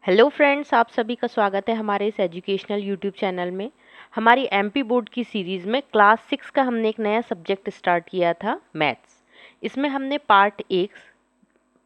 Hello friends, आप सभी का स्वागत है हमारे इस एजुकेशनल यूट्यूब चैनल में। हमारी एमपी बोर्ड की सीरीज़ में क्लास 6 का हमने एक नया सब्जेक्ट स्टार्ट किया था, मैथ्स। इसमें हमने पार्ट 1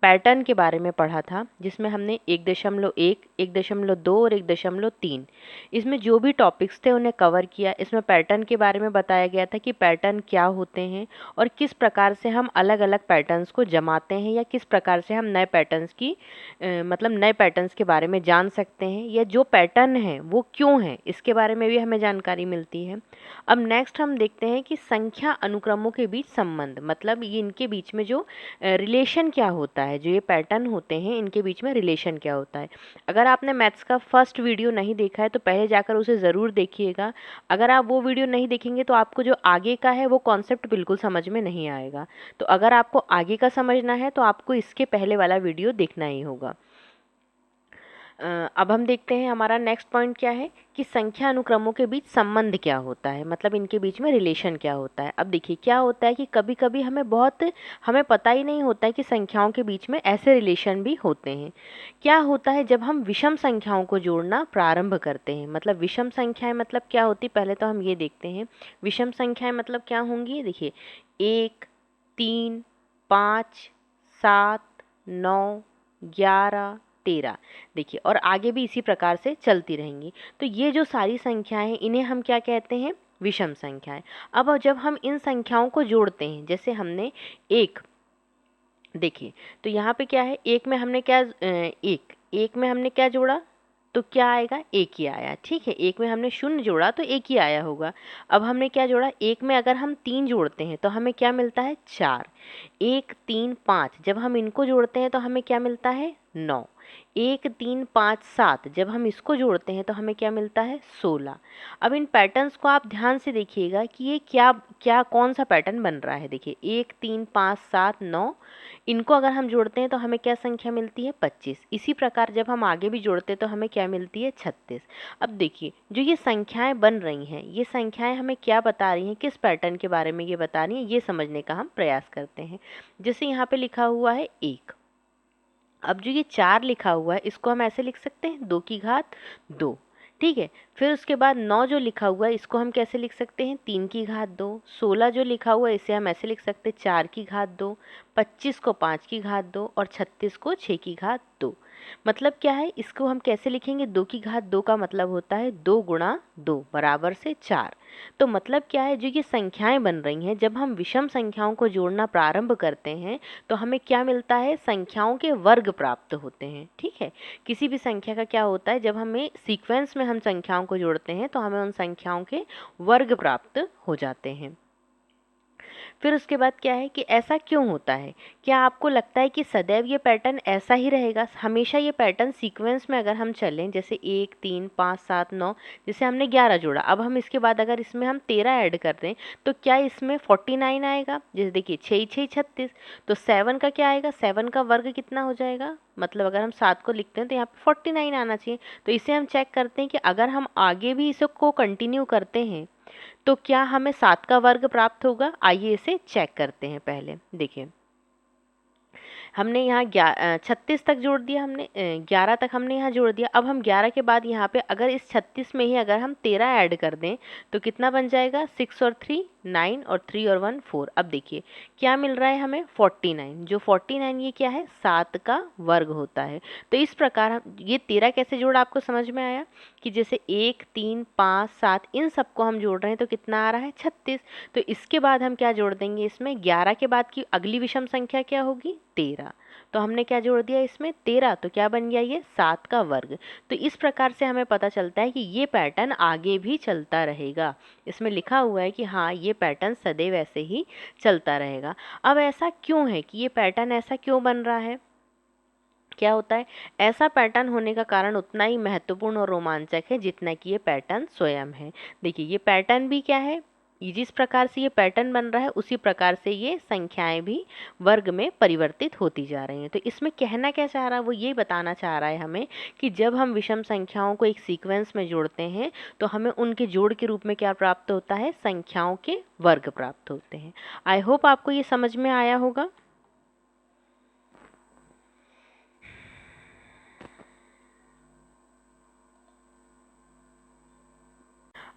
पैटर्न के बारे में पढ़ा था, जिसमें हमने 1.1, 1.2 और 1.3 इसमें जो भी टॉपिक्स थे उन्हें कवर किया। इसमें पैटर्न के बारे में बताया गया था कि पैटर्न क्या होते हैं और किस प्रकार से हम अलग अलग पैटर्न्स को जमाते हैं, या किस प्रकार से हम नए पैटर्न्स की नए पैटर्न्स के बारे में जान सकते हैं, या जो पैटर्न है वो क्यों है, इसके बारे में भी हमें जानकारी मिलती है। अब नेक्स्ट हम देखते हैं कि संख्या अनुक्रमों के बीच संबंध, मतलब ये इनके बीच में जो रिलेशन क्या होता है, जो ये पैटर्न होते हैं इनके बीच में रिलेशन क्या होता है। अगर आपने मैथ्स का फर्स्ट वीडियो नहीं देखा है तो पहले जाकर उसे ज़रूर देखिएगा। अगर आप वो वीडियो नहीं देखेंगे तो आपको जो आगे का है वो कॉन्सेप्ट बिल्कुल समझ में नहीं आएगा। तो अगर आपको आगे का समझना है तो आपको इसके पहले वाला वीडियो देखना ही होगा। अब हम देखते हैं हमारा नेक्स्ट पॉइंट क्या है कि संख्या अनुक्रमों के बीच संबंध क्या होता है, मतलब इनके बीच में रिलेशन क्या होता है। अब देखिए क्या होता है कि कभी कभी हमें पता ही नहीं होता है कि संख्याओं के बीच में ऐसे रिलेशन भी होते हैं। क्या होता है जब हम विषम संख्याओं को जोड़ना प्रारंभ करते हैं, मतलब विषम संख्याएं मतलब क्या होती, पहले तो हम ये देखते हैं विषम संख्याएं मतलब क्या होंगी। देखिए 1, 3, 5, 7, 9, 11, 13, देखिए और आगे भी इसी प्रकार से चलती रहेंगी। तो ये जो सारी संख्याएं हैं इन्हें हम क्या कहते हैं, विषम संख्याएं। अब जब हम इन संख्याओं को जोड़ते हैं, जैसे हमने एक, देखिए तो यहाँ पे क्या है, एक में हमने क्या जोड़ा तो क्या आएगा, एक ही आया। ठीक है, एक में हमने शून्य जोड़ा तो एक ही आया होगा। अब हमने क्या जोड़ा, एक में अगर हम 3 जोड़ते हैं तो हमें क्या मिलता है, 4। 1, 3, 5 जब हम इनको जोड़ते हैं तो हमें क्या मिलता है, 9। 1, 3, 5, 7 जब हम इसको जोड़ते हैं तो हमें क्या मिलता है, 16। अब इन पैटर्न्स को आप ध्यान से देखिएगा कि ये क्या क्या कौन सा पैटर्न बन रहा है। देखिए 1, 3, 5, 7, 9, इनको अगर हम जोड़ते हैं तो हमें क्या संख्या मिलती है, 25। इसी प्रकार जब हम आगे भी जोड़ते हैं तो हमें क्या मिलती है, 36। अब देखिए जो ये संख्याएं बन रही हैं, ये संख्याएं हमें क्या बता रही हैं, किस पैटर्न के बारे में ये बता रही हैं, ये समझने का हम प्रयास करते हैं। जैसे यहाँ पे लिखा हुआ है 1, अब जो ये 4 लिखा हुआ है इसको हम ऐसे लिख सकते हैं 2 की घात 2। ठीक है, फिर उसके बाद 9 जो लिखा हुआ है इसको हम कैसे लिख सकते हैं, 3 की घात 2। 16 जो लिखा हुआ है इसे हम ऐसे लिख सकते हैं 4 की घात 2। 25 को 5 की घात 2 और 36 को 6 की घात 2। मतलब क्या है, इसको हम कैसे लिखेंगे, 2 की घात 2 का मतलब होता है 2 गुणा 2 बराबर से 4। तो मतलब क्या है, जो ये संख्याएं बन रही हैं, जब हम विषम संख्याओं को जोड़ना प्रारंभ करते हैं तो हमें क्या मिलता है, संख्याओं के वर्ग प्राप्त होते हैं। ठीक है, किसी भी संख्या का क्या होता है, जब हमें सीक्वेंस में हम संख्याओं को जोड़ते हैं तो हमें उन संख्याओं के वर्ग प्राप्त हो जाते हैं। फिर उसके बाद क्या है कि ऐसा क्यों होता है, क्या आपको लगता है कि सदैव ये पैटर्न ऐसा ही रहेगा, हमेशा ये पैटर्न सीक्वेंस में अगर हम चलें, जैसे 1, 3, 5, 7, 9, जैसे हमने 11 जोड़ा, अब हम इसके बाद अगर इसमें हम 13 ऐड कर दें तो क्या इसमें 49 आएगा। जैसे देखिए 6 6 36, तो 7 का क्या आएगा, 7 का वर्ग कितना हो जाएगा, मतलब अगर हम 7 को लिखते हैं तो यहाँ पे 49 आना चाहिए। तो इसे हम चेक करते हैं कि अगर हम आगे भी इसको कंटिन्यू करते हैं तो क्या हमें 7 का वर्ग प्राप्त होगा। आइए इसे चेक करते हैं। पहले देखिए हमने यहाँ 36 तक जोड़ दिया, हमने 11 तक हमने यहाँ जोड़ दिया। अब हम 11 के बाद यहाँ पे अगर इस 36 में ही अगर हम 13 ऐड कर दें तो कितना बन जाएगा, 6 और 3 9 और 3 और 1 4। अब देखिए क्या मिल रहा है हमें, 49। जो 49 ये क्या है, 7 का वर्ग होता है। तो इस प्रकार हम ये 13 कैसे जोड़ा, आपको समझ में आया कि जैसे 1, 3, 5, 7 इन सबको हम जोड़ रहे हैं तो कितना आ रहा है, 36। तो इसके बाद हम क्या जोड़ देंगे, इसमें 11 के बाद की अगली विषम संख्या क्या होगी, 13। तो हमने क्या जोड़ दिया इसमें, 13, तो क्या बन गया ये, 7 का वर्ग। तो इस प्रकार से हमें पता चलता है कि ये पैटर्न आगे भी चलता रहेगा। इसमें लिखा हुआ है कि हाँ ये पैटर्न सदैव ऐसे ही चलता रहेगा। अब ऐसा क्यों है कि ये पैटर्न ऐसा क्यों बन रहा है, क्या होता है, ऐसा पैटर्न होने का कारण उतना ही महत्वपूर्ण और रोमांचक है जितना कि ये पैटर्न स्वयं है। देखिए ये पैटर्न भी क्या है, ये जिस प्रकार से ये पैटर्न बन रहा है उसी प्रकार से ये संख्याएं भी वर्ग में परिवर्तित होती जा रही हैं। तो इसमें कहना क्या चाह रहा है, वो ये बताना चाह रहा है हमें कि जब हम विषम संख्याओं को एक सीक्वेंस में जोड़ते हैं तो हमें उनके जोड़ के रूप में क्या प्राप्त होता है, संख्याओं के वर्ग प्राप्त होते हैं। आई होप आपको ये समझ में आया होगा।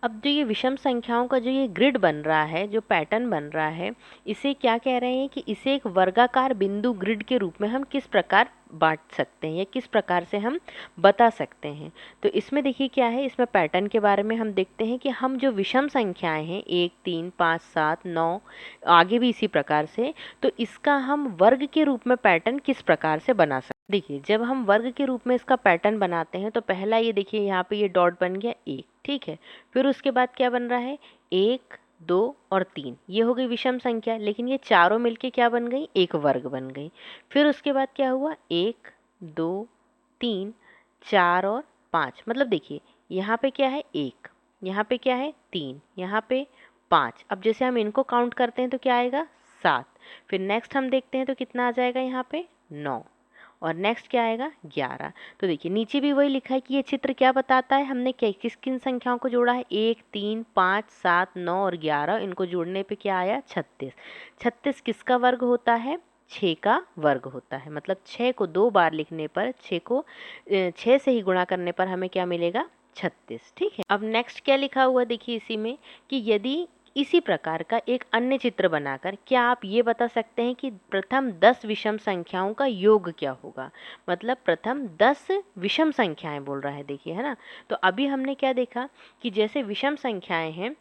अब जो ये विषम संख्याओं का जो ये ग्रिड बन रहा है, जो पैटर्न बन रहा है, इसे क्या कह रहे हैं कि इसे एक वर्गाकार बिंदु ग्रिड के रूप में हम किस प्रकार बांट सकते हैं या किस प्रकार से हम बता सकते हैं। तो इसमें देखिए क्या है, इसमें पैटर्न के बारे में हम देखते हैं कि हम जो विषम संख्याएं हैं 1, 3, 5, 7, 9, आगे भी इसी प्रकार से, तो इसका हम वर्ग के रूप में पैटर्न किस प्रकार से बना सकते हैं। देखिए जब हम वर्ग के रूप में इसका पैटर्न बनाते हैं तो पहला ये देखिए यहाँ पे ये डॉट बन गया 1, ठीक है। फिर उसके बाद क्या बन रहा है 1, 2 और 3, ये हो गई विषम संख्या, लेकिन ये चारों मिलके क्या बन गई, एक वर्ग बन गई। फिर उसके बाद क्या हुआ 1, 2, 3, 4 और 5, मतलब देखिए यहाँ पे क्या है 1, यहाँ पे क्या है 3, यहाँ पे 5। अब जैसे हम इनको काउंट करते हैं तो क्या आएगा 7। फिर नेक्स्ट हम देखते हैं तो कितना आ जाएगा यहाँ पे 9, और नेक्स्ट क्या आएगा 11। तो देखिए नीचे भी वही लिखा है कि ये चित्र क्या बताता है, हमने क्या किस किन संख्याओं को जोड़ा है 1, 3, 5, 7, 9 और 11, इनको जोड़ने पे क्या आया 36। 36 किसका वर्ग होता है, 6 का वर्ग होता है। मतलब 6 को 2 बार लिखने पर 6 से ही गुणा करने पर हमें क्या मिलेगा 36, ठीक है। अब नेक्स्ट क्या लिखा हुआ देखिए इसी में कि यदि इसी प्रकार का एक अन्य चित्र बनाकर क्या आप ये बता सकते हैं कि प्रथम 10 विषम संख्याओं का योग क्या होगा। मतलब प्रथम 10 विषम संख्याएं बोल रहा है, देखिए है ना। तो अभी हमने क्या देखा कि जैसे विषम संख्याएं हैं,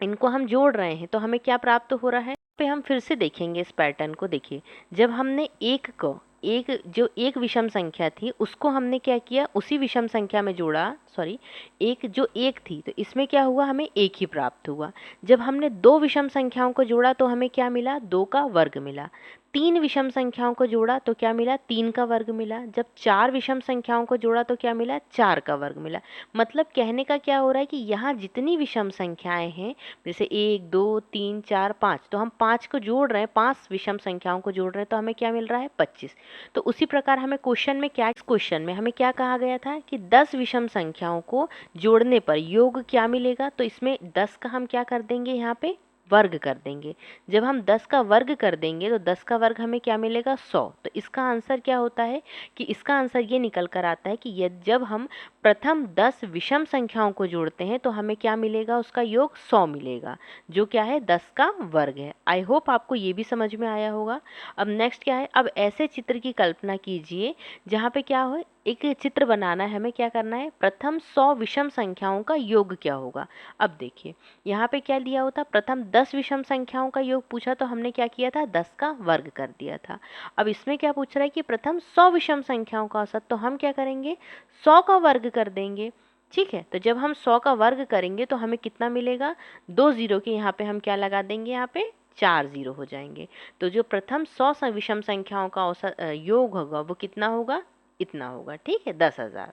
इनको हम जोड़ रहे हैं तो हमें क्या प्राप्त हो रहा है। पे हम फिर से देखेंगे इस पैटर्न को। देखिए जब हमने एक विषम संख्या थी उसको हमने क्या किया, उसी विषम संख्या में जोड़ा, सॉरी एक थी तो इसमें क्या हुआ, हमें एक ही प्राप्त हुआ। जब हमने 2 विषम संख्याओं को जोड़ा तो हमें क्या मिला, 2 का वर्ग मिला। 3 विषम संख्याओं को जोड़ा तो क्या मिला, 3 का वर्ग मिला। जब 4 विषम संख्याओं को जोड़ा तो क्या मिला, 4 का वर्ग मिला। मतलब कहने का क्या हो रहा है कि यहाँ जितनी विषम संख्याएं हैं, जैसे 1, 2, 3, 4, 5, तो हम 5 को जोड़ रहे हैं, 5 विषम संख्याओं को जोड़ रहे हैं तो हमें क्या मिल रहा है 25। तो उसी प्रकार हमें क्वेश्चन में क्या, इस क्वेश्चन में हमें क्या कहा गया था कि 10 विषम संख्याओं को जोड़ने पर योग क्या मिलेगा। तो इसमें 10 का हम क्या कर देंगे, यहाँ पे वर्ग कर देंगे। जब हम 10 का वर्ग कर देंगे तो 10 का वर्ग हमें क्या मिलेगा 100। तो इसका आंसर क्या होता है कि इसका आंसर ये निकल कर आता है कि जब हम प्रथम 10 विषम संख्याओं को जोड़ते हैं तो हमें क्या मिलेगा, उसका योग 100 मिलेगा, जो क्या है 10 का वर्ग है। आई होप आपको ये भी समझ में आया होगा। अब नेक्स्ट क्या है, अब ऐसे चित्र की कल्पना कीजिए जहाँ पे क्या हो, एक चित्र बनाना है, हमें क्या करना है, प्रथम 100 विषम संख्याओं का योग क्या होगा। अब देखिए यहाँ पे क्या दिया होता, प्रथम 10 विषम संख्याओं का योग पूछा तो हमने क्या किया था, 10 का वर्ग कर दिया था। अब इसमें क्या पूछ रहा है कि प्रथम 100 विषम संख्याओं का औसत, तो हम क्या करेंगे 100 का वर्ग कर देंगे, ठीक है। तो जब हम 100 का वर्ग करेंगे तो हमें कितना मिलेगा, 2 जीरो के यहाँ पे हम क्या लगा देंगे, यहाँ पे 4 जीरो हो जाएंगे। तो जो प्रथम 100 विषम संख्याओं का औसत योग होगा वो कितना होगा, इतना होगा, ठीक है 10,000।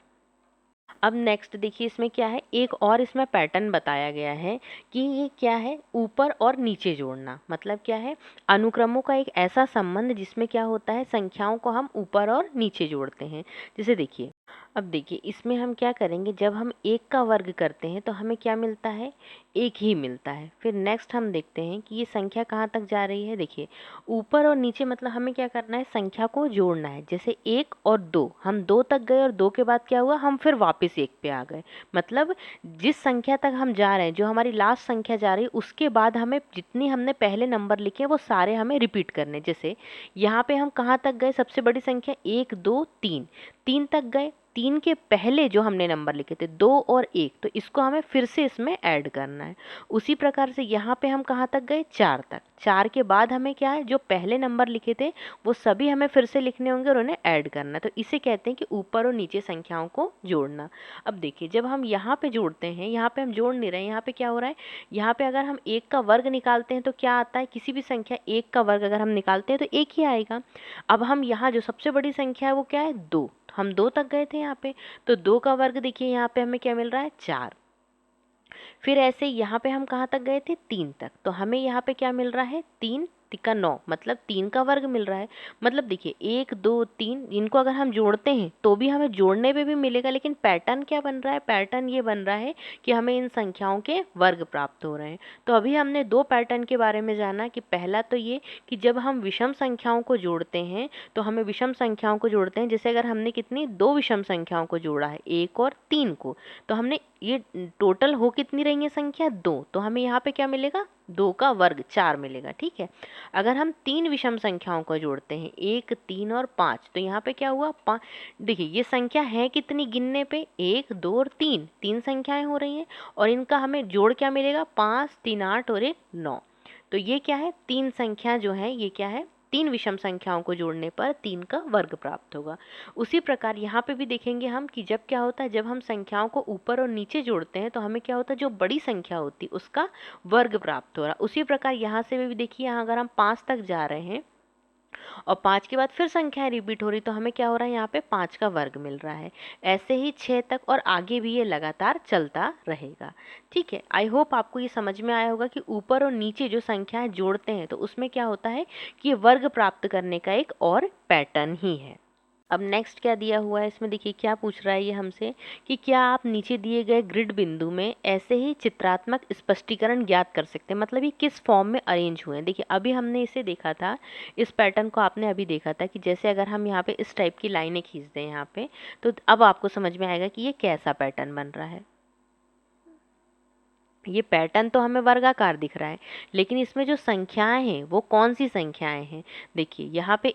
अब नेक्स्ट देखिए इसमें क्या है, एक और इसमें पैटर्न बताया गया है कि ये क्या है, ऊपर और नीचे जोड़ना। मतलब क्या है, अनुक्रमों का एक ऐसा संबंध जिसमें क्या होता है, संख्याओं को हम ऊपर और नीचे जोड़ते हैं। जैसे देखिए, अब देखिए इसमें हम क्या करेंगे, जब हम 1 का वर्ग करते हैं तो हमें क्या मिलता है, 1 ही मिलता है। फिर नेक्स्ट हम देखते हैं कि ये संख्या कहाँ तक जा रही है। देखिए ऊपर और नीचे, मतलब हमें क्या करना है, संख्या को जोड़ना है। जैसे 1 और 2, हम 2 तक गए और 2 के बाद क्या हुआ, हम फिर वापस 1 पे आ गए। मतलब जिस संख्या तक हम जा रहे हैं, जो हमारी लास्ट संख्या जा रही है, उसके बाद हमें जितनी हमने पहले नंबर लिखे हैं वो सारे हमें रिपीट करने। जैसे यहाँ पे हम कहाँ तक गए, सबसे बड़ी संख्या 1, 2, 3, 3 तक गए। 3 के पहले जो हमने नंबर लिखे थे 2 और 1, तो इसको हमें फिर से इसमें ऐड करना है। उसी प्रकार से यहाँ पे हम कहाँ तक गए, 4 तक। 4 के बाद हमें क्या है, जो पहले नंबर लिखे थे वो सभी हमें फिर से लिखने होंगे और उन्हें ऐड करना है। तो इसे कहते हैं कि ऊपर और नीचे संख्याओं को जोड़ना। अब देखिए जब हम यहाँ पे जोड़ते हैं, यहाँ पे हम जोड़ नहीं रहे हैं, यहाँ पे क्या हो रहा है, यहाँ पे अगर हम 1 का वर्ग निकालते हैं तो क्या आता है, किसी भी संख्या 1 का वर्ग अगर हम निकालते हैं तो 1 ही आएगा। अब हम यहाँ जो सबसे बड़ी संख्या है वो क्या है, 2, हम 2 तक गए थे यहाँ पे, तो 2 का वर्ग देखिए यहाँ पे हमें क्या मिल रहा है, 4। फिर ऐसे यहाँ पे हम कहाँ तक गए थे, 3 तक, तो हमें यहाँ पे क्या मिल रहा है, 3 तिक्का 9, मतलब 3 का वर्ग मिल रहा है। मतलब देखिए 1 2 3 इनको अगर हम जोड़ते हैं तो भी हमें जोड़ने पे भी मिलेगा, लेकिन पैटर्न क्या बन रहा है, पैटर्न ये बन रहा है कि हमें इन संख्याओं के वर्ग प्राप्त हो रहे हैं। तो अभी हमने दो पैटर्न के बारे में जाना कि पहला तो ये कि जब हम विषम संख्याओं को जोड़ते हैं तो हमें विषम संख्याओं को जोड़ते हैं, जैसे अगर हमने कितनी दो विषम संख्याओं को जोड़ा है 1 और 3 को, तो हमने ये टोटल हो कितनी रही है संख्या 2, तो हमें यहाँ पे क्या मिलेगा 2 का वर्ग 4 मिलेगा। ठीक है, अगर हम तीन विषम संख्याओं को जोड़ते हैं 1 3 और 5, तो यहाँ पे क्या हुआ 5। देखिए ये संख्या है कितनी गिनने पे 1 2 और 3, तीन संख्याएं हो रही हैं और इनका हमें जोड़ क्या मिलेगा 5 3 8 और 1 9। तो ये क्या है, तीन संख्या जो है ये क्या है, तीन विषम संख्याओं को जोड़ने पर 3 का वर्ग प्राप्त होगा। उसी प्रकार यहाँ पे भी देखेंगे हम कि जब क्या होता है, जब हम संख्याओं को ऊपर और नीचे जोड़ते हैं तो हमें क्या होता है, जो बड़ी संख्या होती है उसका वर्ग प्राप्त हो रहा है। उसी प्रकार यहाँ से भी देखिए, यहाँ अगर हम 5 तक जा रहे हैं और 5 के बाद फिर संख्याएं रिपीट हो रही, तो हमें क्या हो रहा है, यहाँ पे 5 का वर्ग मिल रहा है। ऐसे ही 6 तक और आगे भी ये लगातार चलता रहेगा। ठीक है, आई होप आपको ये समझ में आया होगा कि ऊपर और नीचे जो संख्याएं जोड़ते हैं तो उसमें क्या होता है कि ये वर्ग प्राप्त करने का एक और पैटर्न ही है। अब नेक्स्ट क्या दिया हुआ है इसमें, देखिए क्या पूछ रहा है ये हमसे कि क्या आप नीचे दिए गए ग्रिड बिंदु में ऐसे ही चित्रात्मक स्पष्टीकरण ज्ञात कर सकते हैं, मतलब ये किस फॉर्म में अरेंज हुए हैं। देखिए अभी हमने इसे देखा था, इस पैटर्न को आपने अभी देखा था कि जैसे अगर हम यहाँ पे इस टाइप की लाइनें खींच दें यहाँ पे, तो अब आपको समझ में आएगा कि ये कैसा पैटर्न बन रहा है। ये पैटर्न तो हमें वर्गाकार दिख रहा है, लेकिन इसमें जो संख्याएं हैं वो कौन सी संख्याएं हैं। देखिए यहाँ पे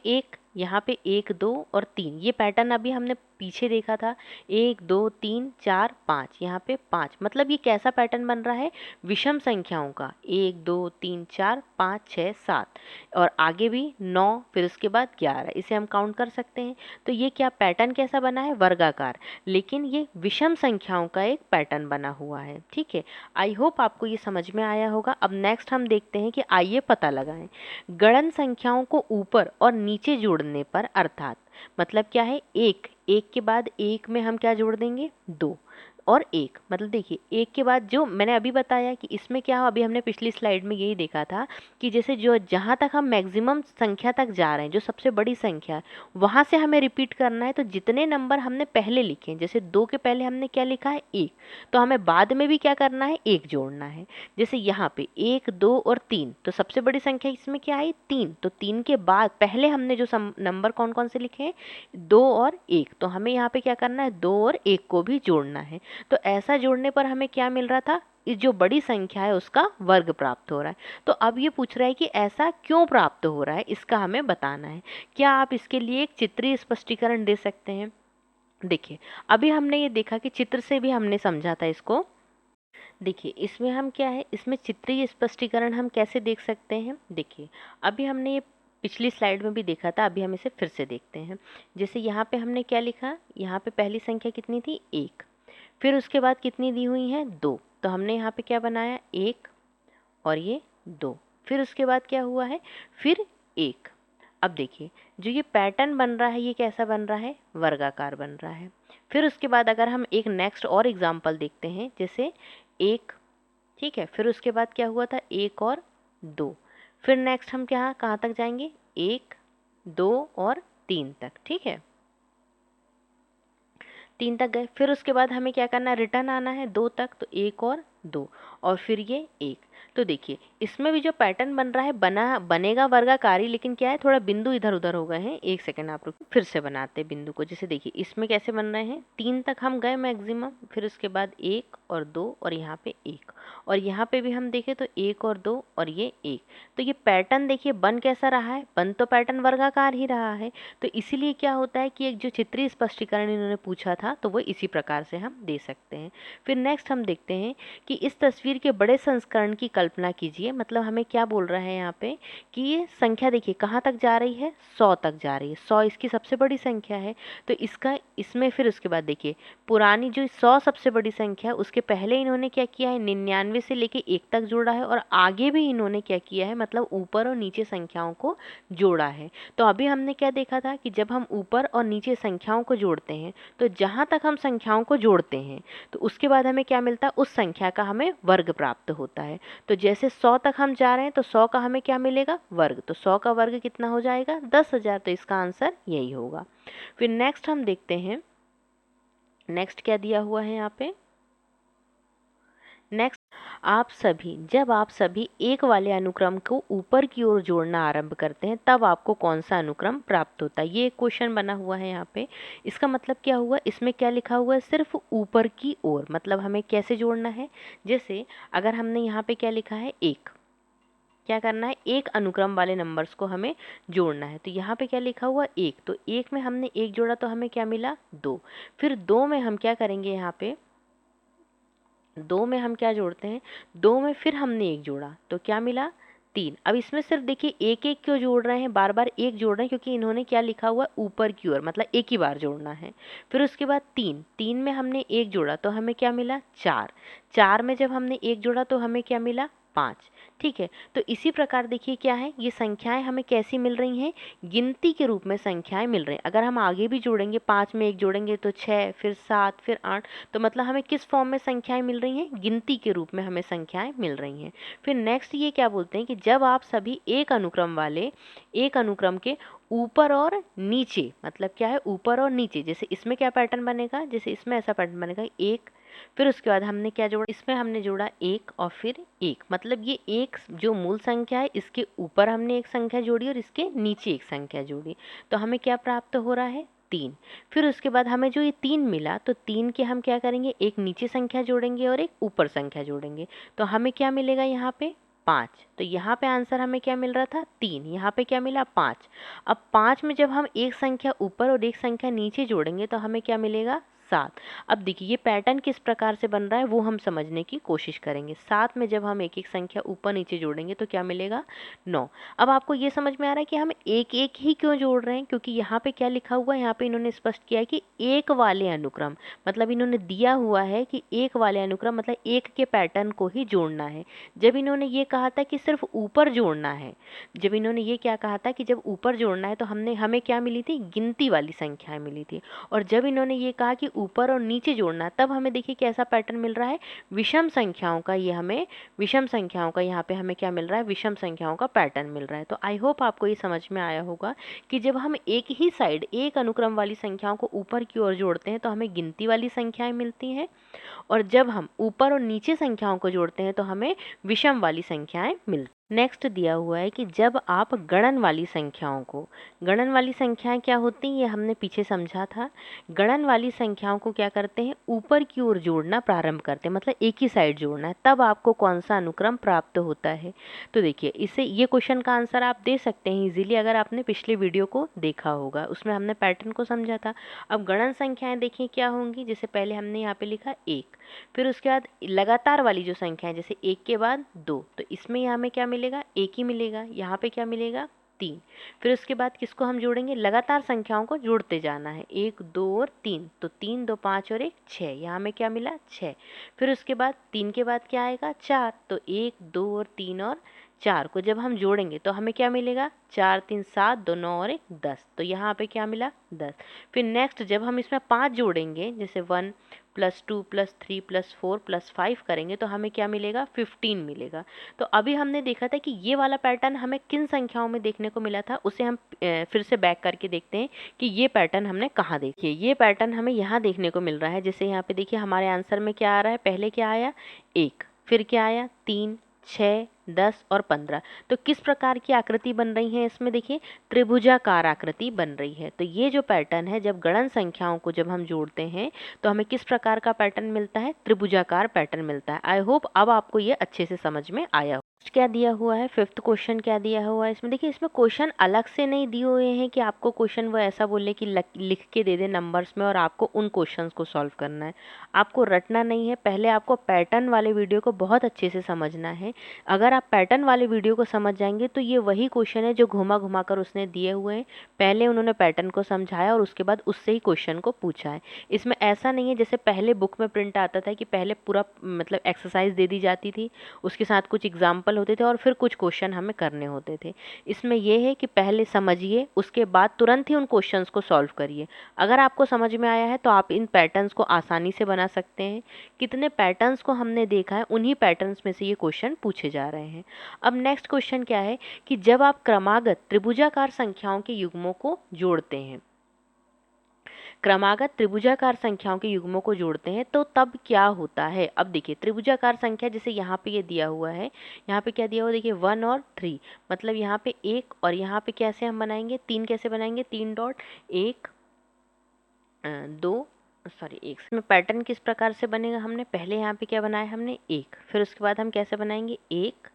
एक 2 और 3, ये पैटर्न अभी हमने पीछे देखा था 1 2 3 4 5, यहाँ पे 5, मतलब ये कैसा पैटर्न बन रहा है, विषम संख्याओं का 1 2 3 4 5 6 7 और आगे भी 9, फिर उसके बाद 11, इसे हम काउंट कर सकते हैं। तो ये क्या पैटर्न कैसा बना है, वर्गाकार, लेकिन ये विषम संख्याओं का एक पैटर्न बना हुआ है। ठीक है, आई होप आपको ये समझ में आया होगा। अब नेक्स्ट हम देखते हैं कि आइए पता लगाएं गणन संख्याओं को ऊपर और नीचे जोड़ने पर, अर्थात मतलब क्या है, एक के बाद एक में हम क्या जोड़ देंगे 2 और 1, मतलब देखिए एक के बाद जो मैंने अभी बताया कि इसमें क्या हो, अभी हमने पिछली स्लाइड में यही देखा था कि जैसे जो जहाँ तक हम मैक्सिमम संख्या तक जा रहे हैं, जो सबसे बड़ी संख्या है वहाँ से हमें रिपीट करना है। तो जितने नंबर हमने पहले लिखे हैं, जैसे 2 के पहले हमने क्या लिखा है 1, तो हमें बाद में भी क्या करना है 1 जोड़ना है। जैसे यहाँ पे 1 2 और 3, तो सबसे बड़ी संख्या इसमें क्या आई 3, तो 3 के बाद पहले हमने जो नंबर कौन कौन से लिखे हैं 2 और 1, तो हमें यहाँ पे क्या करना है 2 और 1 को भी जोड़ना है। तो ऐसा जोड़ने पर हमें क्या मिल रहा था, इस जो बड़ी संख्या है उसका वर्ग प्राप्त हो रहा है। तो अब ये पूछ रहा है कि ऐसा क्यों प्राप्त हो रहा है, इसका हमें बताना है। क्या आप इसके लिए एक चित्रीय स्पष्टीकरण दे सकते हैं। देखिए अभी हमने ये देखा कि चित्र से भी हमने समझा था इसको। देखिए इसमें हम क्या है, इसमें चित्रीय स्पष्टीकरण हम कैसे देख सकते हैं। देखिए अभी हमने ये पिछली स्लाइड में भी देखा था, अभी हम इसे फिर से देखते हैं। जैसे यहाँ पे हमने क्या लिखा, यहाँ पे पहली संख्या कितनी थी 1, फिर उसके बाद कितनी दी हुई है 2, तो हमने यहाँ पे क्या बनाया 1 और ये 2, फिर उसके बाद क्या हुआ है फिर 1। अब देखिए जो ये पैटर्न बन रहा है ये कैसा बन रहा है, वर्गाकार बन रहा है। फिर उसके बाद अगर हम एक नेक्स्ट और एग्जांपल देखते हैं, जैसे 1, ठीक है, फिर उसके बाद क्या हुआ था 1 और 2, फिर नेक्स्ट हम क्या कहाँ तक जाएंगे 1 2 और 3 तक। ठीक है, 3 तक गए, फिर उसके बाद हमें क्या करना है, रिटर्न आना है 2 तक, तो 1 और 2 और फिर ये 1। तो देखिए इसमें भी जो पैटर्न बन रहा है बनेगा वर्गाकारी, लेकिन क्या है थोड़ा बिंदु इधर उधर हो गए हैं। एक सेकंड आप रुको, फिर से बनाते बिंदु को। जैसे देखिए इसमें कैसे बन रहे हैं 3 तक हम गए मैक्सिमम, फिर उसके बाद 1 और 2 और यहाँ पे 1, और यहाँ पे भी हम देखें तो 1 और 2 और ये 1। तो ये पैटर्न देखिए बन कैसा रहा है, बन तो पैटर्न वर्गाकार ही रहा है। तो इसीलिए क्या होता है कि एक जो चित्रीय स्पष्टीकरण इन्होंने पूछा था तो वो इसी प्रकार से हम दे सकते हैं। फिर नेक्स्ट हम देखते हैं कि इस तस्वीर के बड़े संस्करण की कल्पना कीजिए। मतलब हमें क्या बोल रहा है यहाँ पे कि ये संख्या देखिए कहाँ तक जा रही है 100 तक जा रही है, 100 इसकी सबसे बड़ी संख्या है। तो इसका इसमें फिर उसके बाद देखिए पुरानी जो 100 सबसे बड़ी संख्या है उसके पहले इन्होंने क्या किया है 99 से लेके 1 तक जोड़ा है, और आगे भी इन्होंने क्या किया है मतलब ऊपर और नीचे संख्याओं को जोड़ा है। तो अभी हमने क्या देखा था कि जब हम ऊपर और नीचे संख्याओं को जोड़ते हैं तो जहाँ तक हम संख्याओं को जोड़ते हैं तो उसके बाद हमें क्या मिलता है, उस संख्या का हमें वर्ग प्राप्त होता है। तो जैसे 100 तक हम जा रहे हैं तो 100 का हमें क्या मिलेगा, वर्ग। तो 100 का वर्ग कितना हो जाएगा, 10,000। तो इसका आंसर यही होगा। फिर नेक्स्ट हम देखते हैं, नेक्स्ट क्या दिया हुआ है यहाँ पे। नेक्स्ट, जब आप सभी एक वाले अनुक्रम को ऊपर की ओर जोड़ना आरंभ करते हैं तब आपको कौन सा अनुक्रम प्राप्त होता है। ये एक क्वेश्चन बना हुआ है यहाँ पे। इसका मतलब क्या हुआ, इसमें क्या लिखा हुआ है, सिर्फ ऊपर की ओर। मतलब हमें कैसे जोड़ना है, जैसे अगर हमने यहाँ पे क्या लिखा है, एक, क्या करना है, एक अनुक्रम वाले नंबर्स को हमें जोड़ना है। तो यहाँ पे क्या लिखा हुआ, एक। तो एक में हमने एक जोड़ा तो हमें क्या मिला, 2। फिर 2 में हम क्या करेंगे, यहाँ पे 2 में हम क्या जोड़ते हैं, 2 में फिर हमने एक जोड़ा तो क्या मिला, 3। अब इसमें सिर्फ देखिए एक एक क्यों जोड़ रहे हैं, बार बार एक जोड़ रहे हैं, क्योंकि इन्होंने क्या लिखा हुआ, ऊपर की ओर, मतलब एक ही बार जोड़ना है। फिर उसके बाद 3 में हमने एक जोड़ा तो हमें क्या मिला, 4 में जब हमने एक जोड़ा तो हमें क्या मिला, 5। ठीक है, तो इसी प्रकार देखिए क्या है, ये संख्याएं हमें कैसी मिल रही हैं, गिनती के रूप में संख्याएं मिल रही हैं। अगर हम आगे भी जोड़ेंगे, 5 में एक जोड़ेंगे तो 6, फिर 7, फिर 8, तो मतलब हमें किस फॉर्म में संख्याएं मिल रही हैं, गिनती के रूप में हमें संख्याएं मिल रही हैं। फिर नेक्स्ट ये क्या बोलते हैं कि जब आप सभी एक अनुक्रम के ऊपर और नीचे, मतलब क्या है, ऊपर और नीचे, जैसे इसमें क्या पैटर्न बनेगा, जैसे इसमें ऐसा पैटर्न बनेगा, एक, फिर उसके बाद हमने क्या जोड़ा, इसमें हमने जोड़ा एक और फिर एक, मतलब ये एक जो मूल संख्या है इसके ऊपर हमने एक संख्या जोड़ी और इसके नीचे एक संख्या जोड़ी, तो हमें क्या प्राप्त हो रहा है, 3। फिर उसके बाद हमें जो ये 3 मिला तो 3 के हम क्या करेंगे, एक नीचे संख्या जोड़ेंगे और एक ऊपर संख्या जोड़ेंगे, तो हमें क्या मिलेगा यहाँ पे, 5। तो यहाँ पे आंसर हमें क्या मिल रहा था, 3, यहाँ पे क्या मिला, 5। अब 5 में जब हम एक संख्या ऊपर और एक संख्या नीचे जोड़ेंगे तो हमें क्या मिलेगा, 7। अब देखिए ये पैटर्न किस प्रकार से बन रहा है वो हम समझने की कोशिश करेंगे। 7 में जब हम एक एक संख्या ऊपर नीचे जोड़ेंगे तो क्या मिलेगा, 9। अब आपको ये समझ में आ रहा है कि हम एक एक ही क्यों जोड़ रहे हैं, क्योंकि यहाँ पे क्या लिखा हुआ है, यहाँ पे इन्होंने स्पष्ट किया है कि एक वाले अनुक्रम, मतलब इन्होंने दिया हुआ है कि एक वाले अनुक्रम मतलब एक के पैटर्न को ही जोड़ना है। जब इन्होंने ये कहा था कि सिर्फ ऊपर जोड़ना है, जब इन्होंने ये क्या कहा था कि जब ऊपर जोड़ना है तो हमें क्या मिली थी, गिनती वाली संख्याएं मिली थी। और जब इन्होंने ये कहा कि ऊपर और नीचे जोड़ना, तब हमें देखिए कैसा पैटर्न मिल रहा है, विषम संख्याओं का। ये हमें विषम संख्याओं का, यहाँ पे हमें क्या मिल रहा है, विषम संख्याओं का पैटर्न मिल रहा है। तो आई होप आपको ये समझ में आया होगा कि जब हम एक ही साइड एक अनुक्रम वाली संख्याओं को ऊपर की ओर जोड़ते हैं तो हमें गिनती वाली संख्याएं मिलती हैं, और जब हम ऊपर और नीचे संख्याओं को जोड़ते हैं तो हमें विषम वाली संख्याएं मिलती। नेक्स्ट दिया हुआ है कि जब आप गणन वाली संख्याओं को, गणन वाली संख्याएं क्या होती हैं ये हमने पीछे समझा था। गणन वाली संख्याओं को क्या करते हैं, ऊपर की ओर जोड़ना प्रारंभ करते हैं, मतलब एक ही साइड जोड़ना है, तब आपको कौन सा अनुक्रम प्राप्त होता है। तो देखिए इसे, ये क्वेश्चन का आंसर आप दे सकते हैं इजीली अगर आपने पिछले वीडियो को देखा होगा, उसमें हमने पैटर्न को समझा था। अब गणन संख्याएं देखिए क्या होंगी, जैसे पहले हमने यहाँ पे लिखा 1, फिर उसके बाद लगातार वाली जो संख्या है जैसे 1 के बाद 2, तो इसमें हमें क्या मिलेगा, 1 ही मिलेगा। यहाँ पे क्या मिलेगा, 3। फिर उसके बाद किसको हम जोड़ेंगे, लगातार संख्याओं को जोड़ते जाना है, 1 2 और 3, तो 3 2 5 और 1 6, यहाँ में क्या मिला, 6। फिर उसके बाद 3 के बाद क्या आएगा, 4, तो 1 2 और 3 और 4 को जब हम जोड़ेंगे तो हमें क्या मिलेगा, 4 3 7 2 9 और 1 10, तो यहाँ पे क्या मिला, 10। फिर नेक्स्ट जब हम इसमें 5 जोड़ेंगे, जैसे 1 + 2 + 3 + 4 + 5 करेंगे तो हमें क्या मिलेगा, 15 मिलेगा। तो अभी हमने देखा था कि ये वाला पैटर्न हमें किन संख्याओं में देखने को मिला था, उसे हम फिर से बैक करके देखते हैं कि ये पैटर्न हमने कहाँ देखिए। ये पैटर्न हमें यहाँ देखने को मिल रहा है, जैसे यहाँ पे देखिए हमारे आंसर में क्या आ रहा है, पहले क्या आया, 1, फिर क्या आया, 3 6 10 और 15। तो किस प्रकार की आकृति बन रही है इसमें, देखिए त्रिभुजाकार आकृति बन रही है। तो ये जो पैटर्न है, जब गणन संख्याओं को जब हम जोड़ते हैं तो हमें किस प्रकार का पैटर्न मिलता है, त्रिभुजाकार पैटर्न मिलता है। आई होप अब आपको ये अच्छे से समझ में आया हो। क्या दिया हुआ है, 5th क्वेश्चन क्या दिया हुआ है इसमें, देखिए इसमें क्वेश्चन अलग से नहीं दिए हुए हैं कि आपको क्वेश्चन वो ऐसा बोले कि लिख के दे दे नंबर्स में और आपको उन क्वेश्चंस को सॉल्व करना है। आपको रटना नहीं है, पहले आपको पैटर्न वाले वीडियो को बहुत अच्छे से समझना है। अगर आप पैटर्न वाले वीडियो को समझ जाएंगे तो ये वही क्वेश्चन है जो घुमा घुमा कर उसने दिए हुए हैं। पहले उन्होंने पैटर्न को समझाया और उसके बाद उससे ही क्वेश्चन को पूछा है। इसमें ऐसा नहीं है जैसे पहले बुक में प्रिंट आता था कि पहले पूरा मतलब एक्सरसाइज दे दी जाती थी, उसके साथ कुछ एग्जाम्पल सिंपल होते थे और फिर कुछ क्वेश्चन हमें करने होते थे। इसमें यह है कि पहले समझिए, उसके बाद तुरंत ही उन क्वेश्चंस को सॉल्व करिए। अगर आपको समझ में आया है तो आप इन पैटर्न्स को आसानी से बना सकते हैं। कितने पैटर्न्स को हमने देखा है, उन्हीं पैटर्न्स में से ये क्वेश्चन पूछे जा रहे हैं। अब नेक्स्ट क्वेश्चन क्या है कि जब आप क्रमागत त्रिभुजाकार संख्याओं के युग्मों को जोड़ते हैं, क्रमागत त्रिभुजाकार संख्याओं के युग्मों को जोड़ते हैं तो तब क्या होता है। अब देखिए त्रिभुजाकार संख्या, जैसे यहाँ पे ये दिया हुआ है, यहाँ पे क्या दिया हुआ देखिए 1 और 3, मतलब यहाँ पे 1 और यहाँ पे कैसे हम बनाएंगे 3, कैसे बनाएंगे 3 डॉट 1 2 सॉरी 1 में पैटर्न किस प्रकार से बनेगा, हमने पहले यहाँ पे क्या बनाया हमने 1, फिर उसके बाद हम कैसे बनाएंगे 1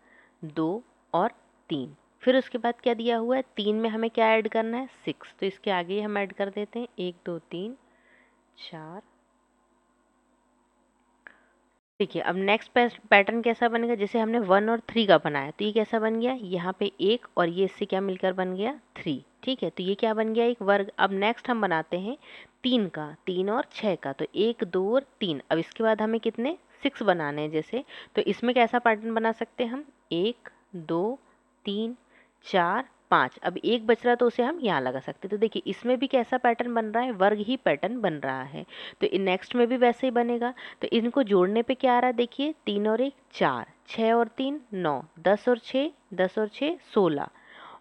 2 और 3, फिर उसके बाद क्या दिया हुआ है 3 में हमें क्या ऐड करना है 6, तो इसके आगे हम ऐड कर देते हैं 1 2 3 4। देखिए अब नेक्स्ट पैटर्न कैसा बनेगा, जैसे हमने 1 और 3 का बनाया तो ये कैसा बन गया, यहाँ पे 1 और ये इससे क्या मिलकर बन गया 3, ठीक है, तो ये क्या बन गया एक वर्ग। अब नेक्स्ट हम बनाते हैं 3 का, 3 और 6 का, तो 1 2 और 3। अब इसके बाद हमें कितने 6 बनाने हैं जैसे, तो इसमें कैसा पैटर्न बना सकते हैं हम 1 2 3 4 5। अब एक बच रहा तो उसे हम यहाँ लगा सकते हैं। तो देखिए इसमें भी कैसा पैटर्न बन रहा है, वर्ग ही पैटर्न बन रहा है। तो नेक्स्ट में भी वैसे ही बनेगा। तो इनको जोड़ने पे क्या आ रहा है देखिए 3 और 1 4, 6 और 3 9, 10 और 6 10 और 6 16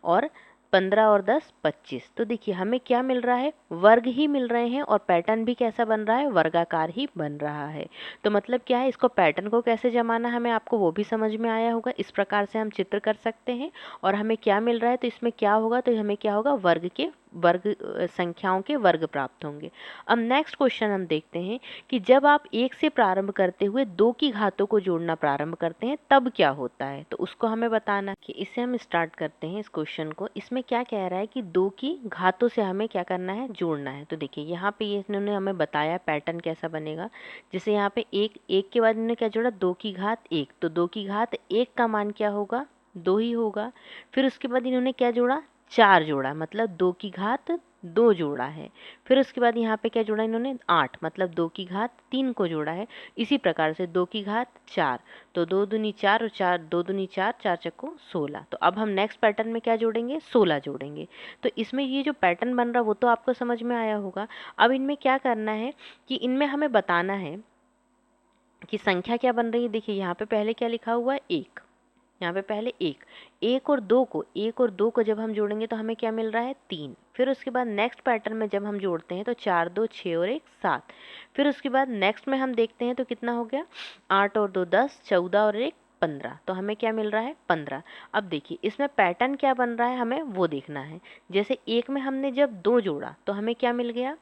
और 15 और 10 25। तो देखिए हमें क्या मिल रहा है, वर्ग ही मिल रहे हैं और पैटर्न भी कैसा बन रहा है, वर्गाकार ही बन रहा है। तो मतलब क्या है, इसको पैटर्न को कैसे जमाना हमें आपको वो भी समझ में आया होगा। इस प्रकार से हम चित्र कर सकते हैं और हमें क्या मिल रहा है, तो इसमें क्या होगा, तो हमें क्या होगा वर्ग संख्याओं के वर्ग प्राप्त होंगे। अब नेक्स्ट क्वेश्चन हम देखते हैं कि जब आप 1 से प्रारंभ करते हुए 2 की घातों को जोड़ना प्रारंभ करते हैं तब क्या होता है, तो उसको हमें बताना कि इसे हम स्टार्ट करते हैं इस क्वेश्चन को। इसमें क्या कह रहा है कि 2 की घातों से हमें क्या करना है, जोड़ना है। तो देखिए यहाँ पे इन्होंने हमें बताया पैटर्न कैसा बनेगा। जैसे यहाँ पे एक के बाद इन्होंने क्या जोड़ा 2 की घात 1, तो 2 की घात 1 का मान क्या होगा 2 ही होगा। फिर उसके बाद इन्होंने क्या जोड़ा 4 जोड़ा, मतलब 2 की घात 2 जोड़ा है। फिर उसके बाद यहाँ पे क्या जोड़ा इन्होंने 8, मतलब 2 की घात 3 को जोड़ा है। इसी प्रकार से 2 की घात 4, तो 2 दूनी 4 और 4 2 दूनी 4 4 चक्को 16। तो अब हम नेक्स्ट पैटर्न में क्या जोड़ेंगे 16 जोड़ेंगे। तो इसमें ये जो पैटर्न बन रहा है वो तो आपको समझ में आया होगा। अब इनमें क्या करना है कि इनमें हमें बताना है कि संख्या क्या बन रही है। देखिए यहाँ पे पहले क्या लिखा हुआ है 1, यहाँ पे पहले 1 और 2 को जब हम जोड़ेंगे तो हमें क्या मिल रहा है 3। फिर उसके बाद नेक्स्ट पैटर्न में जब हम जोड़ते हैं तो 4 2 6 और 1 7। फिर उसके बाद नेक्स्ट में हम देखते हैं तो कितना हो गया 8 और 2 10, 14 और 1 15। तो हमें क्या मिल रहा है 15। अब देखिए इसमें पैटर्न क्या बन रहा है हमें वो देखना है। जैसे 1 में हमने जब 2 जोड़ा तो हमें क्या मिल गया,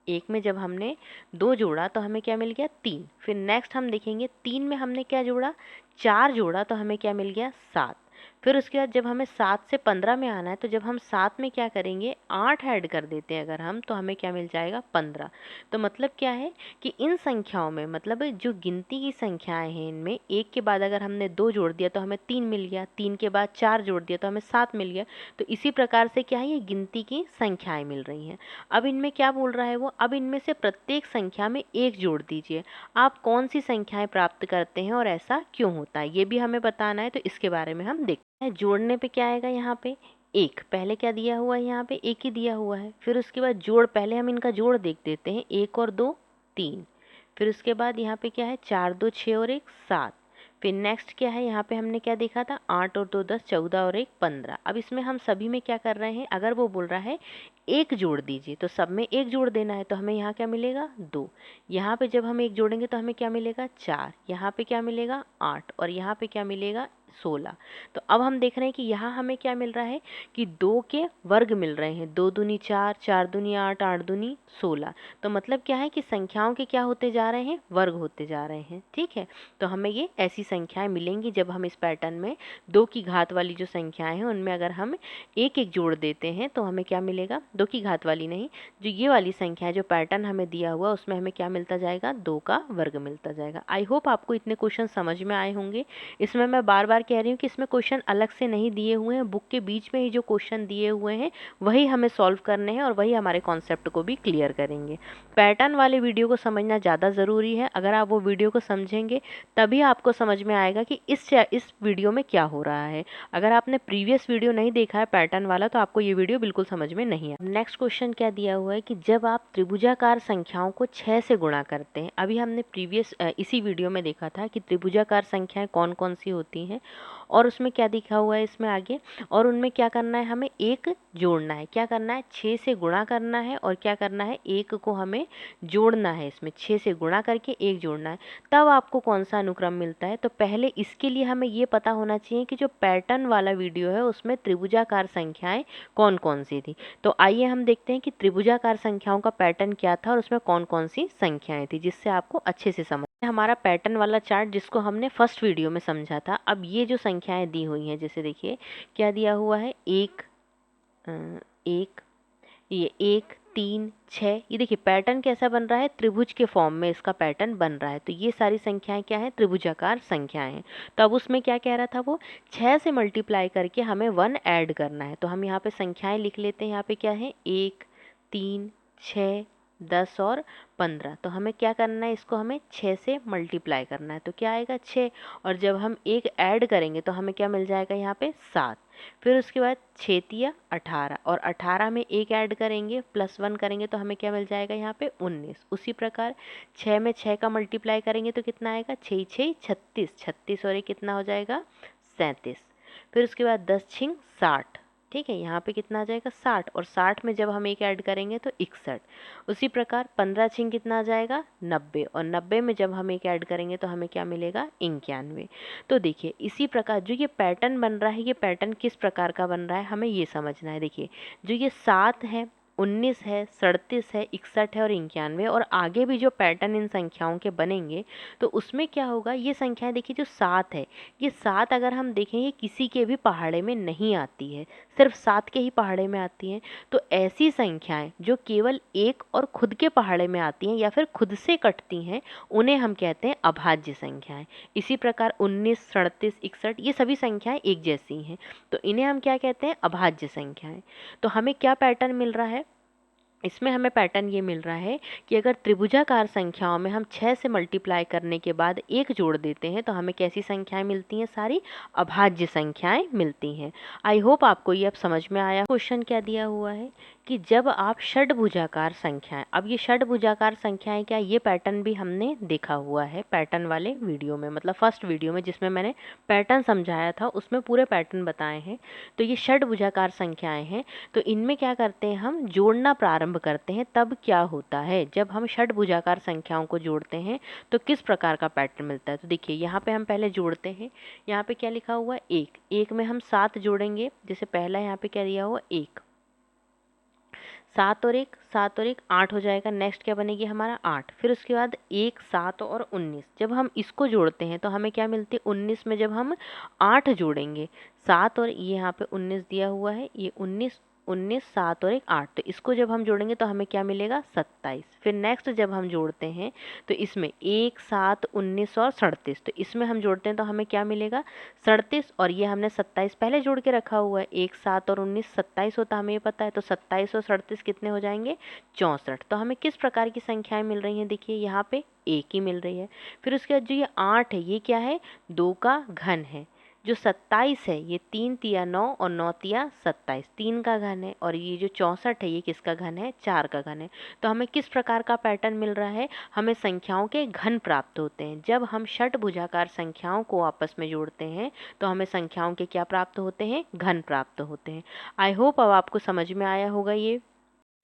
1 में जब हमने 2 जोड़ा तो हमें क्या मिल गया 3। फिर नेक्स्ट हम देखेंगे 3 में हमने क्या जोड़ा 4 जोड़ा तो हमें क्या मिल गया 7। फिर उसके बाद जब हमें 7 से 15 में आना है तो जब हम 7 में क्या करेंगे 8 ऐड कर देते हैं अगर हम, तो हमें क्या मिल जाएगा 15। तो मतलब क्या है कि इन संख्याओं में, मतलब जो गिनती की संख्याएं हैं इनमें 1 के बाद अगर हमने 2 जोड़ दिया तो हमें 3 मिल गया, 3 के बाद 4 जोड़ दिया तो हमें 7 मिल गया। तो इसी प्रकार से क्या है, ये गिनती की संख्याएं मिल रही हैं। अब इनमें क्या बोल रहा है वो, अब इनमें से प्रत्येक संख्या में 1 जोड़ दीजिए। आप कौन सी संख्याएं प्राप्त करते हैं और ऐसा क्यों होता है ये भी हमें बताना है। तो इसके बारे में हम देखते हैं। जोड़ने पे क्या आएगा, यहाँ पे 1 पहले क्या दिया हुआ है, यहाँ पे 1 ही दिया हुआ है। फिर उसके बाद जोड़, पहले हम इनका जोड़ देख देते हैं, 1 और 2 3। फिर उसके बाद यहाँ पे क्या है 4 2 6 और 1 7। फिर नेक्स्ट क्या है, यहाँ पे हमने क्या देखा था 8 और 2 10, 14 और 1 15। अब इसमें हम सभी में क्या कर रहे हैं, अगर वो बोल रहा है 1 जोड़ दीजिए तो सब में 1 जोड़ देना है। तो हमें यहाँ क्या मिलेगा 2। यहाँ पे जब हम 1 जोड़ेंगे तो हमें क्या मिलेगा 4। यहाँ पे क्या मिलेगा 8 और यहाँ पे क्या मिलेगा 16। तो अब हम देख रहे हैं कि यहाँ हमें क्या मिल रहा है कि 2 के वर्ग मिल रहे हैं, 2 दूनी 4, 4 दूनी 8, 8 दूनी 16। तो मतलब क्या है कि संख्याओं के क्या होते जा रहे हैं, वर्ग होते जा रहे हैं। ठीक है, तो हमें ये ऐसी संख्याएं मिलेंगी जब हम इस पैटर्न में 2 की घात वाली जो संख्याएं हैं उनमें अगर हम 1 1 जोड़ देते हैं तो हमें क्या मिलेगा, 2 की घात वाली नहीं, जो ये वाली संख्या है जो पैटर्न हमें दिया हुआ उसमें हमें क्या मिलता जाएगा 2 का वर्ग मिलता जाएगा। आई होप आपको इतने क्वेश्चन समझ में आए होंगे। इसमें मैं बार बार कह रही हूँ कि इसमें क्वेश्चन अलग से नहीं दिए हुए हैं, बुक के बीच में ही जो क्वेश्चन दिए हुए हैं वही हमें सॉल्व करने हैं और वही हमारे कॉन्सेप्ट को भी क्लियर करेंगे। पैटर्न वाले वीडियो को समझना ज़्यादा ज़रूरी है। अगर आप वो वीडियो को समझेंगे तभी आपको समझ में आएगा कि इस वीडियो में क्या हो रहा है। अगर आपने प्रीवियस वीडियो नहीं देखा है पैटर्न वाला तो आपको ये वीडियो बिल्कुल समझ में नहीं आए। नेक्स्ट क्वेश्चन क्या दिया हुआ है कि जब आप त्रिभुजाकार संख्याओं को 6 से गुणा करते हैं, अभी हमने प्रीवियस इसी वीडियो में देखा था कि त्रिभुजाकार संख्याएं कौन कौन सी होती हैं और उसमें क्या दिखा हुआ है इसमें आगे, और उनमें क्या करना है, हमें एक जोड़ना है। क्या करना है, 6 से गुणा करना है और क्या करना है, एक को हमें जोड़ना है। इसमें 6 से गुणा करके एक जोड़ना है, तब आपको कौन सा अनुक्रम मिलता है। तो पहले इसके लिए हमें ये पता होना चाहिए कि जो पैटर्न वाला वीडियो है उसमें त्रिभुजाकार संख्याएं कौन कौन सी थी। तो आइए हम देखते हैं कि त्रिभुजाकार संख्याओं का पैटर्न क्या था और उसमें कौन कौन सी संख्याएं थी, जिससे आपको अच्छे से समझ। हमारा पैटर्न वाला चार्ट जिसको हमने फर्स्ट वीडियो में समझा था। अब ये जो संख्याएं दी हुई हैं, जैसे देखिए क्या दिया हुआ है, एक, ये 1 3 6, ये देखिए पैटर्न कैसा बन रहा है, त्रिभुज के फॉर्म में इसका पैटर्न बन रहा है। तो ये सारी संख्याएं क्या हैं, त्रिभुजाकार संख्याएं हैं। तो अब उसमें क्या कह रहा था वो, 6 से मल्टीप्लाई करके हमें 1 ऐड करना है। तो हम यहाँ पे संख्याएं लिख लेते हैं। यहाँ पे क्या है, 1 3 6 10 और 15। तो हमें क्या करना है, इसको हमें 6 से मल्टीप्लाई करना है। तो क्या आएगा 6, और जब हम एक ऐड करेंगे तो हमें क्या मिल जाएगा यहाँ पे 7। फिर उसके बाद 6 तिया 18, और 18 में एक ऐड करेंगे +1 करेंगे तो हमें क्या मिल जाएगा यहाँ पे 19। उसी प्रकार 6 में 6 का मल्टीप्लाई करेंगे तो कितना आएगा, 6 6 36, 36 और ये कितना हो जाएगा 37। फिर उसके बाद 10 छिंग 60, ठीक है, यहाँ पे कितना आ जाएगा 60, और 60 में जब हम एक ऐड करेंगे तो 61। उसी प्रकार 15 छिंग कितना आ जाएगा 90, और 90 में जब हम एक ऐड करेंगे तो हमें क्या मिलेगा 91। तो देखिए इसी प्रकार जो ये पैटर्न बन रहा है, ये पैटर्न किस प्रकार का बन रहा है हमें ये समझना है। देखिए जो ये 7 है, 19 है, 37 है, 61 है और 91, और आगे भी जो पैटर्न इन संख्याओं के बनेंगे तो उसमें क्या होगा, ये संख्याएं देखिए जो 7 है, ये 7 अगर हम देखें ये किसी के भी पहाड़े में नहीं आती है, सिर्फ 7 के ही पहाड़े में आती हैं। तो ऐसी संख्याएं जो केवल एक और खुद के पहाड़े में आती हैं या फिर खुद से कटती हैं, उन्हें हम कहते हैं अभाज्य संख्याएं। इसी प्रकार 19 37 61 ये सभी संख्याएं एक जैसी हैं, तो इन्हें हम क्या कहते हैं, अभाज्य संख्याएं। तो हमें क्या पैटर्न मिल रहा है, इसमें हमें पैटर्न ये मिल रहा है कि अगर त्रिभुजाकार संख्याओं में हम 6 से मल्टीप्लाई करने के बाद एक जोड़ देते हैं तो हमें कैसी संख्याएं मिलती हैं, सारी अभाज्य संख्याएं मिलती हैं। आई होप आपको ये अब समझ में आया। क्वेश्चन क्या दिया हुआ है कि जब आप षडभुजाकार संख्याएं, अब ये षडभुजाकार संख्याएं क्या, ये पैटर्न भी हमने देखा हुआ है पैटर्न वाले वीडियो में, मतलब फर्स्ट वीडियो में जिसमें मैंने पैटर्न समझाया था उसमें पूरे पैटर्न बताए हैं। तो ये षडभुजाकार संख्याएं हैं, तो इनमें क्या करते हैं, हम जोड़ना प्रारंभ करते हैं। तब क्या होता है, जब हम षडभुजाकार संख्याओं को जोड़ते हैं तो किस प्रकार का पैटर्न मिलता है। तो देखिए यहाँ पे हम पहले जोड़ते हैं। यहाँ पे क्या लिखा हुआ है, एक, एक में हम 7 जोड़ेंगे। जैसे पहला यहाँ पे क्या दिया हुआ, 1, 7 और 1, 7 और 1 8 हो जाएगा। नेक्स्ट क्या बनेगी हमारा 8। फिर उसके बाद 1 7 और 19, जब हम इसको जोड़ते हैं तो हमें क्या मिलती है, 19 में जब हम 8 जोड़ेंगे, 7 और ये यहाँ पे 19 दिया हुआ है, ये 19 19 7 और 1 8, तो इसको जब हम जोड़ेंगे तो हमें क्या मिलेगा 27। फिर नेक्स्ट जब हम जोड़ते हैं तो इसमें 1 7 19 और 37, तो इसमें हम जोड़ते हैं तो हमें क्या मिलेगा 37, और ये हमने 27 पहले जोड़ के रखा हुआ है, 1 7 और 19 27 होता है, हमें ये पता है। तो 27 और 37 कितने हो जाएंगे 64। तो हमें किस प्रकार की संख्याएं मिल रही हैं, देखिए यहाँ पे एक ही मिल रही है। फिर उसके बाद जो ये 8 है, ये क्या है, 2 का घन है। जो 27 है, ये 3 तिया 9 और 9 तिया 27, 3 का घन है। और ये जो 64 है, ये किसका घन है, 4 का घन है। तो हमें किस प्रकार का पैटर्न मिल रहा है, हमें संख्याओं के घन प्राप्त होते हैं। जब हम षटभुजाकार संख्याओं को आपस में जोड़ते हैं तो हमें संख्याओं के क्या प्राप्त होते हैं, घन प्राप्त होते हैं। आई होप अब आपको समझ में आया होगा। ये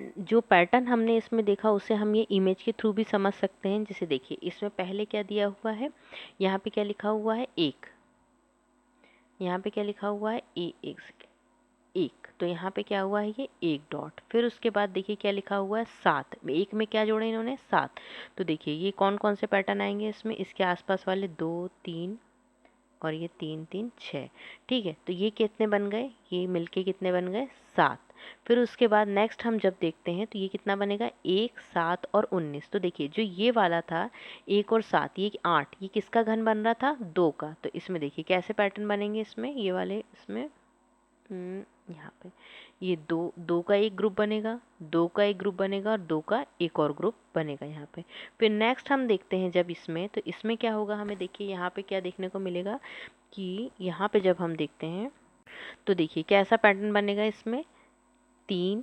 जो पैटर्न हमने इसमें देखा उसे हम ये इमेज के थ्रू भी समझ सकते हैं। जैसे देखिए इसमें पहले क्या दिया हुआ है, यहाँ पे क्या लिखा हुआ है, एक, यहाँ पे क्या लिखा हुआ है, एक, तो यहाँ पे क्या हुआ है, ये एक डॉट। फिर उसके बाद देखिए क्या लिखा हुआ है, 7, एक में क्या जोड़े इन्होंने 7। तो देखिए ये कौन कौन से पैटर्न आएंगे इसमें, इसके आसपास वाले 2 3 और ये 3 3 6। ठीक है, तो ये कितने बन गए, ये मिलके कितने बन गए 7। फिर उसके बाद नेक्स्ट हम जब देखते हैं तो ये कितना बनेगा 1 7 और 19। तो देखिए जो ये वाला था 1 और 7, ये 8, ये किसका घन बन रहा था 2 का। तो इसमें देखिए कैसे पैटर्न बनेंगे, इसमें ये वाले इसमें यहाँ पे ये दो का एक ग्रुप बनेगा, 2 का एक ग्रुप बनेगा और 2 का एक और ग्रुप बनेगा यहाँ पे। फिर नेक्स्ट हम देखते हैं जब इसमें, तो इसमें क्या होगा, हमें देखिए यहाँ पे क्या देखने को मिलेगा कि यहाँ पे जब हम देखते हैं तो देखिए कैसा पैटर्न बनेगा इसमें 3,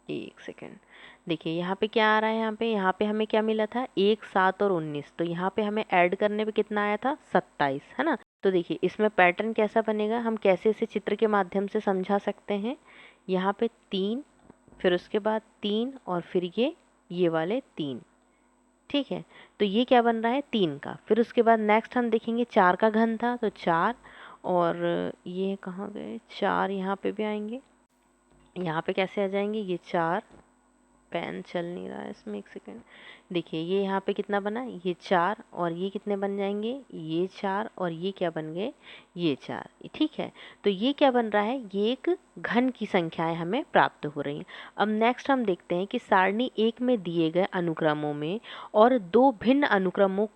एक सेकेंड, देखिए यहाँ पे क्या आ रहा है, यहाँ पे हमें क्या मिला था 1 7 और 19। तो यहाँ पे हमें ऐड करने पे कितना आया था 27, है ना। तो देखिए इसमें पैटर्न कैसा बनेगा, हम कैसे इसे चित्र के माध्यम से समझा सकते हैं। यहाँ पे 3, फिर उसके बाद 3 और फिर ये वाले 3। ठीक है, तो ये क्या बन रहा है 3 का। फिर उसके बाद नेक्स्ट हम देखेंगे 4 का घन था तो 4, और ये कहाँ गए 4, यहाँ पे भी आएंगे, यहाँ पे कैसे आ जाएंगे ये 4, पेन चल नहीं रहा है इसमें, एक सेकेंड। देखिए ये यहाँ पे कितना बना, ये 4 और ये कितने बन जाएंगे, ये 4 और ये क्या बन गए, ये 4। ठीक है, तो ये क्या बन रहा है, ये एक घन की संख्याएं हमें प्राप्त हो रही हैं। अब नेक्स्ट हम देखते हैं कि सारणी 1 में दिए गए अनुक्रमों में और 2 भिन्न अनुक्रमों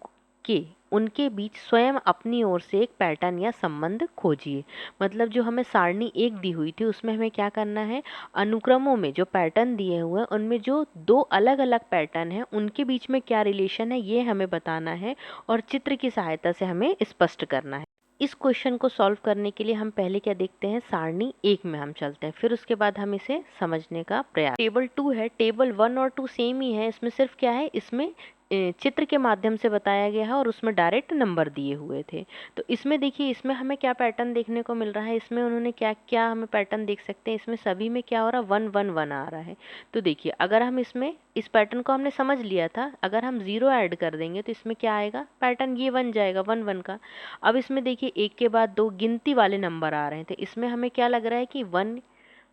के उनके बीच स्वयं अपनी ओर से एक पैटर्न या संबंध खोजिए। मतलब जो हमें सारणी 1 दी हुई थी उसमें हमें क्या करना है, अनुक्रमों में जो पैटर्न दिए हुए हैं उनमें जो 2 अलग अलग पैटर्न हैं उनके बीच में क्या रिलेशन है ये हमें बताना है और चित्र की सहायता से हमें स्पष्ट करना है। इस क्वेश्चन को सॉल्व करने के लिए हम पहले क्या देखते हैं, सारणी 1 में हम चलते हैं, फिर उसके बाद हम इसे समझने का प्रयास। टेबल 2 है, टेबल 1 और 2 सेम ही है, इसमें सिर्फ क्या है, इसमें चित्र के माध्यम से बताया गया है और उसमें डायरेक्ट नंबर दिए हुए थे। तो इसमें देखिए इसमें हमें क्या पैटर्न देखने को मिल रहा है, इसमें उन्होंने क्या क्या हमें पैटर्न देख सकते हैं, इसमें सभी में क्या हो रहा है 1 1 1 आ रहा है। तो देखिए अगर हम इसमें इस पैटर्न को हमने समझ लिया था, अगर हम 0 ऐड कर देंगे तो इसमें क्या आएगा, पैटर्न ये बन जाएगा 1 1 का। अब इसमें देखिए एक के बाद 2 गिनती वाले नंबर आ रहे हैं, तो इसमें हमें क्या लग रहा है कि 1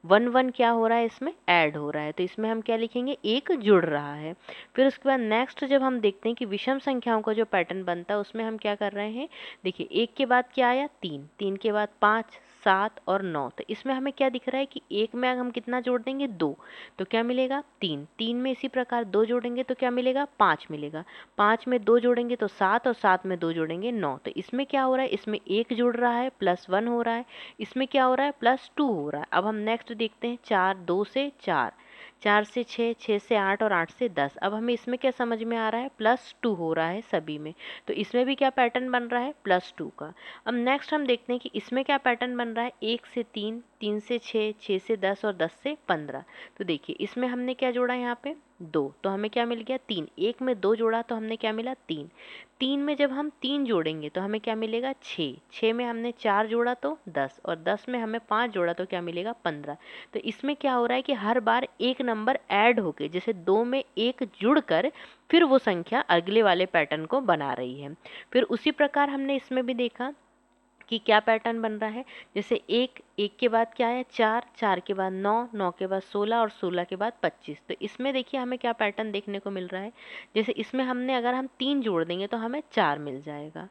1 1 क्या हो रहा है, इसमें ऐड हो रहा है, तो इसमें हम क्या लिखेंगे, एक जुड़ रहा है। फिर उसके बाद नेक्स्ट जब हम देखते हैं कि विषम संख्याओं का जो पैटर्न बनता है उसमें हम क्या कर रहे हैं, देखिए 1 के बाद क्या आया 3, 3 के बाद 5 7 और 9। तो इसमें हमें क्या दिख रहा है कि 1 में हम कितना जोड़ देंगे 2, तो क्या मिलेगा 3, 3 में इसी प्रकार 2 जोड़ेंगे तो क्या मिलेगा 5 मिलेगा, 5 में 2 जोड़ेंगे तो 7 और 7 में 2 जोड़ेंगे 9। तो इसमें क्या हो रहा है, इसमें 1 जुड़ रहा है +1 हो रहा है, इसमें क्या हो रहा है +2 हो रहा है। अब हम नेक्स्ट देखते हैं 4 2 से 4, 4 से 6, 6 से 8 और 8 से 10। अब हमें इसमें क्या समझ में आ रहा है, +2 हो रहा है सभी में, तो इसमें भी क्या पैटर्न बन रहा है +2 का। अब नेक्स्ट हम देखते हैं कि इसमें क्या पैटर्न बन रहा है, 1 से 3, 3 से 6, 6 से 10 और 10 से 15। तो देखिए इसमें हमने क्या जोड़ा यहाँ पे 2, तो हमें क्या मिल गया 3, 1 में 2 जोड़ा तो हमने क्या मिला 3, 3 में जब हम 3 जोड़ेंगे तो हमें क्या मिलेगा 6, 6 में हमने 4 जोड़ा तो 10 और 10 में हमें 5 जोड़ा तो क्या मिलेगा 15। तो इसमें क्या हो रहा है कि हर बार एक नंबर ऐड होके, जैसे 2 में 1 जुड़कर फिर वो संख्या अगले वाले पैटर्न को बना रही है। फिर उसी प्रकार हमने इसमें भी देखा कि क्या पैटर्न बन रहा है, जैसे 1 1 के बाद क्या है 4, 4 के बाद 9, 9 के बाद 16 और 16 के बाद 25। तो इसमें देखिए हमें क्या पैटर्न देखने को मिल रहा है, जैसे इसमें हमने अगर हम 3 जोड़ देंगे तो हमें 4 मिल जाएगा।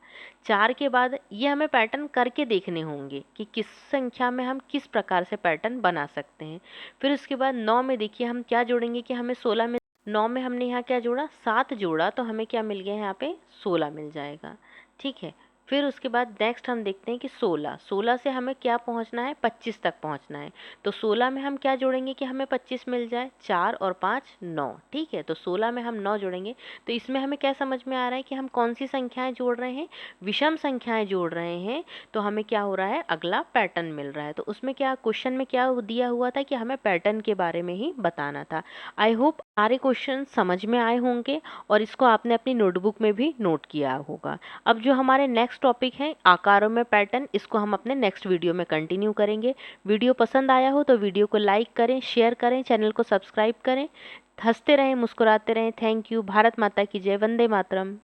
4 के बाद ये हमें पैटर्न करके देखने होंगे कि किस संख्या में हम किस प्रकार से पैटर्न बना सकते हैं। फिर उसके बाद 9 में देखिए हम क्या जोड़ेंगे कि हमें 16 में, 9 में हमने यहाँ क्या जोड़ा 7 जोड़ा तो हमें क्या मिल गया यहाँ पे 16 मिल जाएगा। ठीक है, फिर उसके बाद नेक्स्ट हम देखते हैं कि 16, 16 से हमें क्या पहुंचना है 25 तक पहुंचना है, तो 16 में हम क्या जोड़ेंगे कि हमें 25 मिल जाए, 4 और 5 9। ठीक है, तो 16 में हम 9 जोड़ेंगे, तो इसमें हमें क्या समझ में आ रहा है कि हम कौन सी संख्याएं जोड़ रहे हैं, विषम संख्याएं जोड़ रहे हैं। तो हमें क्या हो रहा है, अगला पैटर्न मिल रहा है। तो उसमें क्या क्वेश्चन में क्या दिया हुआ था कि हमें पैटर्न के बारे में ही बताना था। आई होप सारे क्वेश्चन समझ में आए होंगे और इसको आपने अपनी नोटबुक में भी नोट किया होगा। अब जो हमारे नेक्स्ट टॉपिक है आकारों में पैटर्न, इसको हम अपने नेक्स्ट वीडियो में कंटिन्यू करेंगे। वीडियो पसंद आया हो तो वीडियो को लाइक करें, शेयर करें, चैनल को सब्सक्राइब करें। हंसते रहें, मुस्कुराते रहें। Thank you. भारत माता की जय। वंदे मातरम।